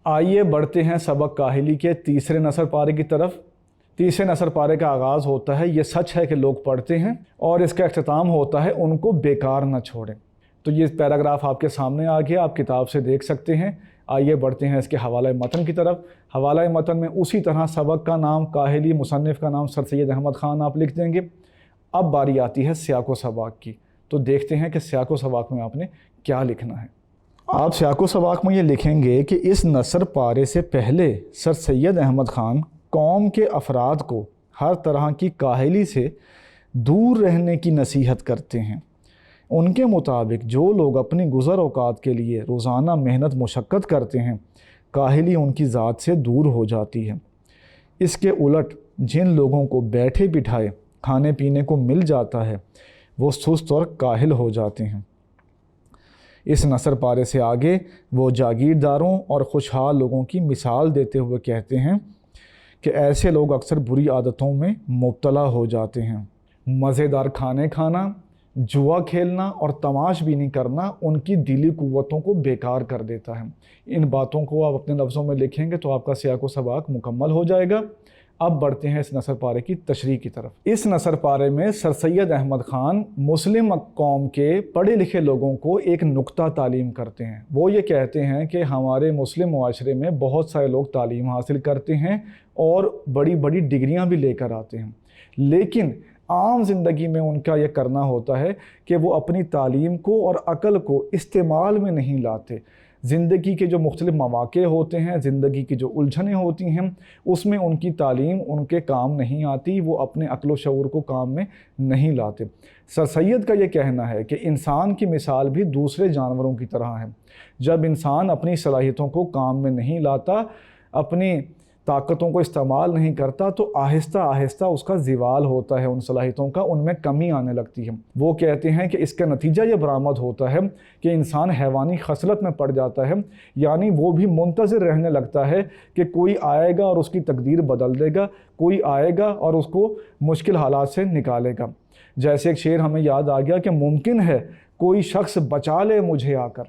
आइए बढ़ते हैं सबक काहिली के तीसरे नसर पारे की तरफ। तीसरे नसर पारे का आगाज़ होता है, ये सच है कि लोग पढ़ते हैं, और इसका अख्ताम होता है, उनको बेकार न छोड़ें। तो ये पैराग्राफ आपके सामने आ गया, आप किताब से देख सकते हैं। आइए बढ़ते हैं इसके हवाला मतन की तरफ। हवाला मतन में उसी तरह सबक का नाम, काहिली, मुसन्निफ़ का नाम सर सैयद अहमद ख़ान आप लिख देंगे। अब बारी आती है सियाक़ो सबाक़ की, तो देखते हैं कि सियाक़ो सबाक़ में आपने क्या लिखना है। आप सियाक़ो सबाक़ में ये लिखेंगे कि इस नसर पारे से पहले सर सैयद अहमद ख़ान कौम के अफराद को हर तरह की काहिली से दूर रहने की नसीहत करते हैं। उनके मुताबिक जो लोग अपनी गुज़र औक़ात के लिए रोज़ाना मेहनत मुशक्क़त करते हैं, काहिली उनकी ज़ात से दूर हो जाती है। इसके उलट जिन लोगों को बैठे बिठाए खाने पीने को मिल जाता है, वो सुस्त और काहिल हो जाते हैं। इस नसर पारे से आगे वो जागीरदारों और खुशहाल लोगों की मिसाल देते हुए कहते हैं कि ऐसे लोग अक्सर बुरी आदतों में मुब्तला हो जाते हैं। मज़ेदार खाने खाना, जुआ खेलना और तमाशबीनी करना उनकी दिली क़ुव्वतों को बेकार कर देता है। इन बातों को आप अपने लफ्ज़ों में लिखेंगे तो आपका सियाक़ो सबाक़ मुकम्मल हो जाएगा। अब बढ़ते हैं इस नसर पारे की तशरीह की तरफ। इस नसर पारे में सर सैयद अहमद ख़ान मुस्लिम कौम के पढ़े लिखे लोगों को एक नुक्ता तालीम करते हैं। वो ये कहते हैं कि हमारे मुस्लिम मुआशरे में बहुत सारे लोग तालीम हासिल करते हैं और बड़ी बड़ी डिग्रियां भी लेकर आते हैं, लेकिन आम ज़िंदगी में उनका ये करना होता है कि वो अपनी तालीम को और अक़ल को इस्तेमाल में नहीं लाते। ज़िंदगी के जो मुख्तलिफ़ मौक़े होते हैं, ज़िंदगी की जो उलझनें होती हैं, उसमें उनकी तालीम उनके काम नहीं आती, वो अपने अक़ल व शऊर को काम में नहीं लाते। सर सैयद का ये कहना है कि इंसान की मिसाल भी दूसरे जानवरों की तरह है। जब इंसान अपनी सलाहियतों को काम में नहीं लाता, अपनी ताकतों को इस्तेमाल नहीं करता, तो आहिस्ता आहिस्ता उसका ज़िवाल होता है, उन सलाहियतों का उनमें कमी आने लगती है। वो कहते हैं कि इसका नतीजा ये बरामद होता है कि इंसान हैवानी खसलत में पड़ जाता है, यानी वो भी मुंतज़िर रहने लगता है कि कोई आएगा और उसकी तकदीर बदल देगा, कोई आएगा और उसको मुश्किल हालात से निकालेगा। जैसे एक शेर हमें याद आ गया कि मुमकिन है कोई शख्स बचा ले मुझे आकर,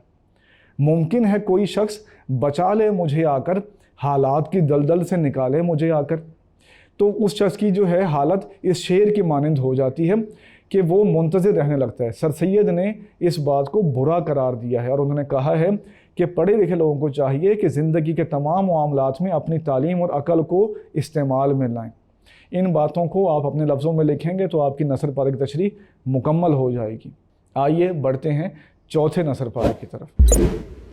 मुमकिन है कोई शख्स बचा ले मुझे आकर, हालात की दलदल से निकाले मुझे आकर। तो उस शख्स की जो है हालत इस शेर की मानंद हो जाती है कि वो मुंतज़िर रहने लगता है। सर सैयद ने इस बात को बुरा करार दिया है और उन्होंने कहा है कि पढ़े लिखे लोगों को चाहिए कि ज़िंदगी के तमाम मामलात में अपनी तालीम और अक़ल को इस्तेमाल में लाएं। इन बातों को आप अपने लफ्ज़ों में लिखेंगे तो आपकी नसर पारे की तशरीह मुकम्मल हो जाएगी। आइए बढ़ते हैं चौथे नसर पारे की तरफ।